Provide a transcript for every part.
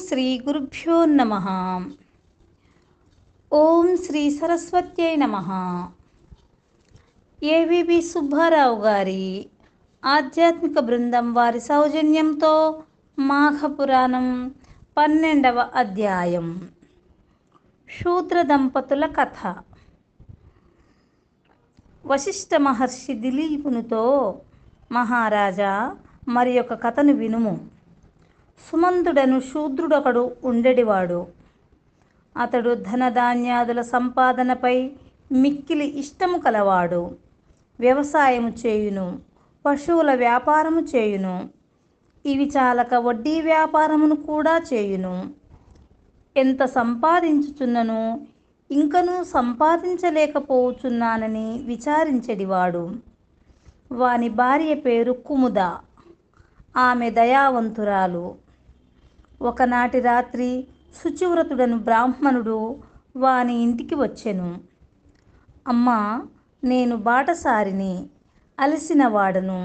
శ్రీ గురుభ్యో నమః. ఓం శ్రీ సరస్వత్యై నమః. ఏవిబి సుబ్బారావు గారి ఆధ్యాత్మిక బృందం వారి సౌజన్యంతో మాఘపురాణం 12వ అధ్యాయం శూద్ర దంపతుల కథ. వశిష్ఠ మహర్షి దిలీపునితో, మహారాజా, మరి ఒక కథను వినుము. సుమంతుడను శూద్రుడొకడు ఉండెడివాడు. అతడు ధనధాన్యాదుల సంపాదనపై మిక్కిలి ఇష్టము కలవాడు. వ్యవసాయము చేయును, పశువుల వ్యాపారము చేయును, ఇవి చాలక వడ్డీ వ్యాపారమును కూడా చేయును. ఎంత సంపాదించుచున్నను ఇంకనూ సంపాదించలేకపోవచ్చున్నానని విచారించెడివాడు. వాని భార్య పేరు కుముద. ఆమె దయావంతురాలు. ఒకనాటి రాత్రి శుచివ్రతుడను బ్రాహ్మణుడు వాని ఇంటికి వచ్చెను. అమ్మా, నేను బాటసారిని, అలసిన వాడను.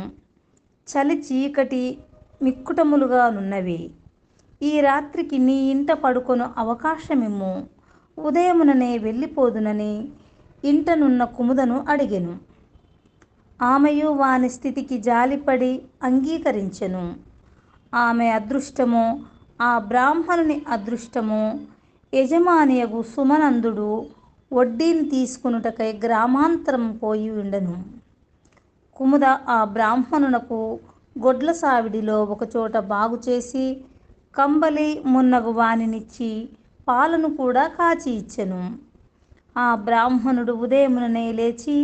చలి చీకటి మిక్కుటములుగా నున్నవి. ఈ రాత్రికి నీ ఇంట పడుకొను అవకాశమిమ్ము. ఉదయముననే వెళ్ళిపోదునని ఇంటనున్న కుముదను అడిగెను. ఆమెయు వాని స్థితికి జాలిపడి అంగీకరించెను. ఆమె అదృష్టమో ఆ బ్రాహ్మణుని అదృష్టమో, యజమానియగు సుమనందుడు వడ్డీని తీసుకొనుటకై గ్రామాంతరం పోయి ఉండెను. కుముద ఆ బ్రాహ్మణునకు గొడ్ల సావిడిలో ఒకచోట బాగుచేసి కంబలి మున్నగు వానినిచ్చి పాలను కూడా కాచి ఇచ్చెను. ఆ బ్రాహ్మణుడు ఉదయముననే లేచి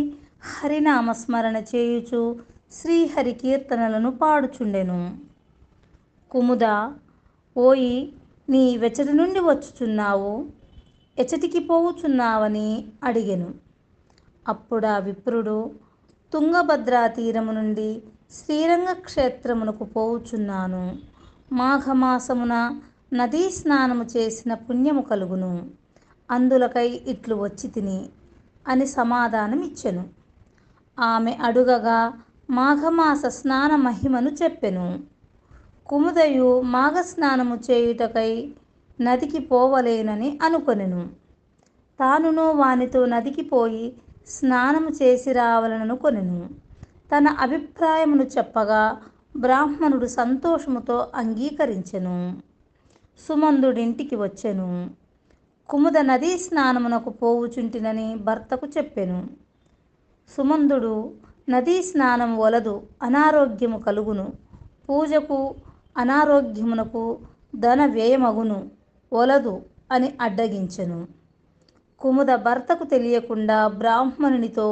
హరినామస్మరణ చేయుచు శ్రీహరి కీర్తనలను పాడుచుండెను. కుముద, ఓయి, నీ వెచటి నుండి వచ్చుచున్నావు, ఎచటికి పోవుచున్నావని అడిగెను. అప్పుడా విప్రుడు, తుంగభద్రా తీరము నుండి శ్రీరంగ క్షేత్రమునకు పోవుచున్నాను. మాఘమాసమున నదీ స్నానము చేసిన పుణ్యము కలుగును, అందులకై ఇట్లు వచ్చి తిని అని సమాధానమిచ్చెను. ఆమె అడుగగా మాఘమాస స్నాన మహిమను చెప్పెను. కుముదయు మాఘస్నానము చేయుటకై నదికి పోవలేనని అనుకొనెను. తానును వానితో నదికి పోయి స్నానము చేసి రావాలనుకొనెను. తన అభిప్రాయమును చెప్పగా బ్రాహ్మణుడు సంతోషముతో అంగీకరించెను. సుమందుడింటికి వచ్చెను. కుముద నదీ స్నానమునకు పోవుచుంటినని భర్తకు చెప్పెను. సుమందుడు, నదీ స్నానము వలదు, అనారోగ్యము కలుగును, పూజకు అనారోగ్యమునకు ధన వ్యయమగును, వలదు అని అడ్డగించెను. కుముద భర్తకు తెలియకుండా బ్రాహ్మణునితో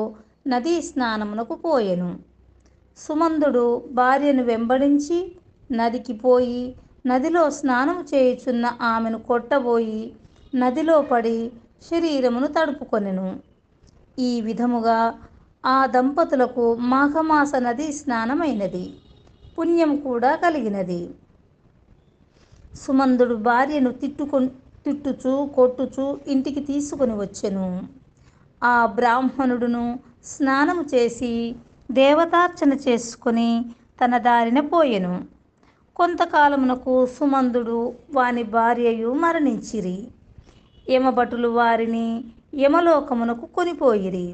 నదీ స్నానమునకు పోయెను. సుమందుడు భార్యను వెంబడించి నదికి పోయి నదిలో స్నానము చేయుచున్న ఆమెను కొట్టబోయి నదిలో పడి శరీరమును తడుపుకొనెను. ఈ విధముగా ఆ దంపతులకు మాఘమాస నదీ స్నానమైనది, పుణ్యము కూడా కలిగినది. సుమందుడు భార్యను తిట్టుచు కొట్టుచు ఇంటికి తీసుకొని వచ్చెను. ఆ బ్రాహ్మణుడును స్నానము చేసి దేవతార్చన చేసుకొని తన దారిన పోయెను. కొంతకాలమునకు సుమందుడు వాని భార్యయు మరణించిరి. యమభటులు వారిని యమలోకమునకు కొనిపోయిరి.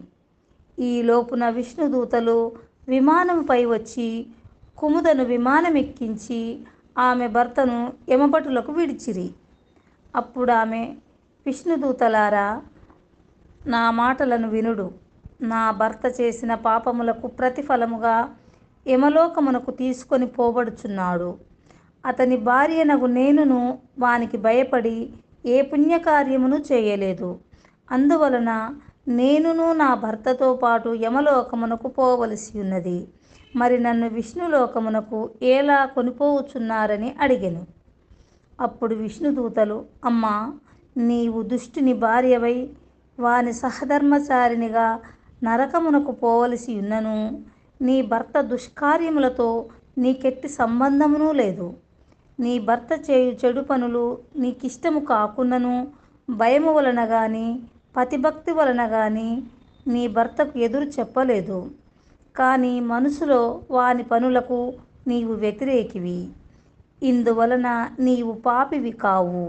ఈ లోపున విష్ణుదూతలు విమానముపై వచ్చి కుముదను విమానమెక్కించి ఆమె భర్తను యమభటులకు విడిచిరి. అప్పుడామె, విష్ణుదూతలారా, నా మాటలను వినుడు. నా భర్త చేసిన పాపములకు ప్రతిఫలముగా యమలోకమునకు తీసుకొని పోబడుచున్నాడు. అతని భార్యనగు నేనును వానికి భయపడి ఏ పుణ్యకార్యమును చేయలేదు. అందువలన నేనును నా భర్తతో పాటు యమలోకమునకు పోవలసి ఉన్నది. మరి నన్ను విష్ణులోకమునకు ఎలా కొనిపోవచ్చున్నారని అడిగెను. అప్పుడు విష్ణుదూతలు, అమ్మా, నీవు దుష్టుని భార్యవై వాని సహధర్మచారినిగా నరకమునకు పోవలసి ఉన్నను. నీ భర్త దుష్కార్యములతో నీకెట్టి సంబంధమును లేదు. నీ భర్త చేయు చెడు పనులు నీకిష్టము కాకున్నను భయము వలన గాని పతిభక్తి వలన గాని నీ భర్తకు ఎదురు చెప్పలేదు. కానీ మనసులో వాని పనులకు నీవు వ్యతిరేకివి. ఇందువలన నీవు పాపివి కావు.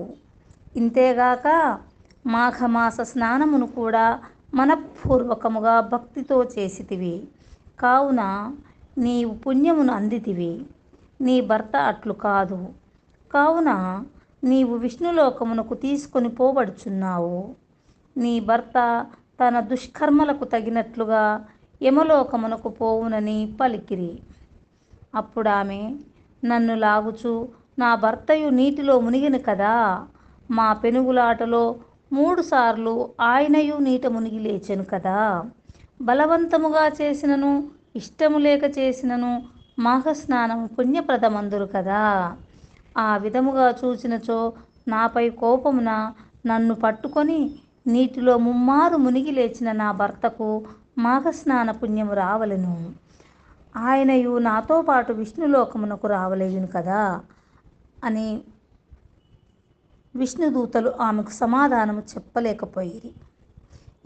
ఇంతేగాక మాఘమాస స్నానమును కూడా మనఃపూర్వకముగా భక్తితో చేసితివి కావున నీవు పుణ్యమును అందితివి. నీ భర్త అట్లు కాదు కావున నీవు విష్ణులోకమునకు తీసుకొని పోబడుచున్నావు. నీ భర్త తన దుష్కర్మలకు తగినట్లుగా యమలోకమునకు పోవునని పలికిరి. అప్పుడామె నన్ను లాగుచు, నా భర్తయు నీటిలో మునిగిన కదా, మా పెనుగులాటలో 3 సార్లు ఆయనయు నీట మునిగి లేచెను కదా, బలవంతముగా చేసినను ఇష్టము లేక చేసినను మాఘస్నానము పుణ్యప్రదమందురు కదా. ఆ విధముగా చూచినచో నాపై కోపమున నన్ను పట్టుకొని నీటిలో ముమ్మారు మునిగి లేచిన నా భర్తకు మాఘస్నాన పుణ్యము రావలెను. ఆయనయు నాతో పాటు విష్ణులోకమునకు రావలేను కదా అని విష్ణుదూతలు ఆమెకు సమాధానము చెప్పలేకపోయిరి.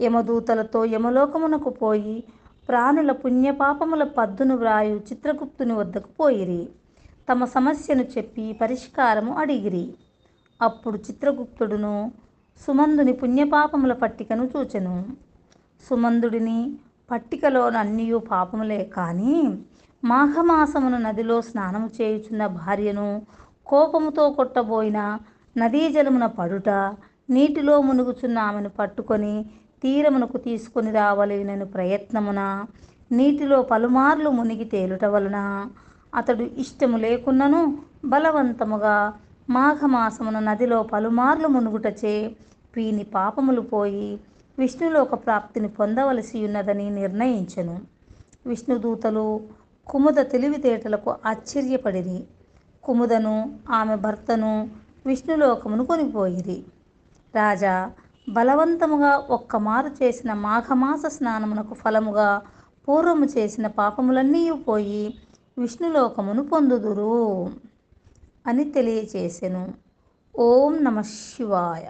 యమదూతలతో యమలోకమునకు పోయి ప్రాణుల పుణ్యపాపముల పద్దును వ్రాయు చిత్రగుప్తుని వద్దకు పోయిరి. తమ సమస్యను చెప్పి పరిష్కారము అడిగిరి. అప్పుడు చిత్రగుప్తుడును సుమందుని పుణ్యపాపముల పట్టికను చూచెను. సుమందుడిని పట్టికలోనన్నీయు పాపములే కానీ మాఘమాసమున నదిలో స్నానము చేయుచున్న భార్యను కోపముతో కొట్టబోయిన నదీ జలమున పడుట, నీటిలో మునుగుచున్న ఆమెను పట్టుకొని తీరమునకు తీసుకొని రావలేనను ప్రయత్నమున నీటిలో పలుమార్లు మునిగి తేలుట వలన అతడు ఇష్టము లేకున్నను బలవంతముగా మాఘమాసమున నదిలో పలుమార్లు మునుగుటచే వీని పాపములు పోయి విష్ణులోక ప్రాప్తిని పొందవలసి ఉన్నదని నిర్ణయించెను. విష్ణుదూతలు కుముద తెలివితేటలకు ఆశ్చర్యపడిరి. కుముదను ఆమె భర్తను విష్ణులోకమును కొనిపోయిరి. రాజా, బలవంతముగా ఒక్కమారు చేసిన మాఘమాస స్నానమునకు ఫలముగా పూర్వము చేసిన పాపములన్నీ పోయి విష్ణులోకమును పొందుదురు అని తెలియచేసెను. ఓం నమః శివాయ.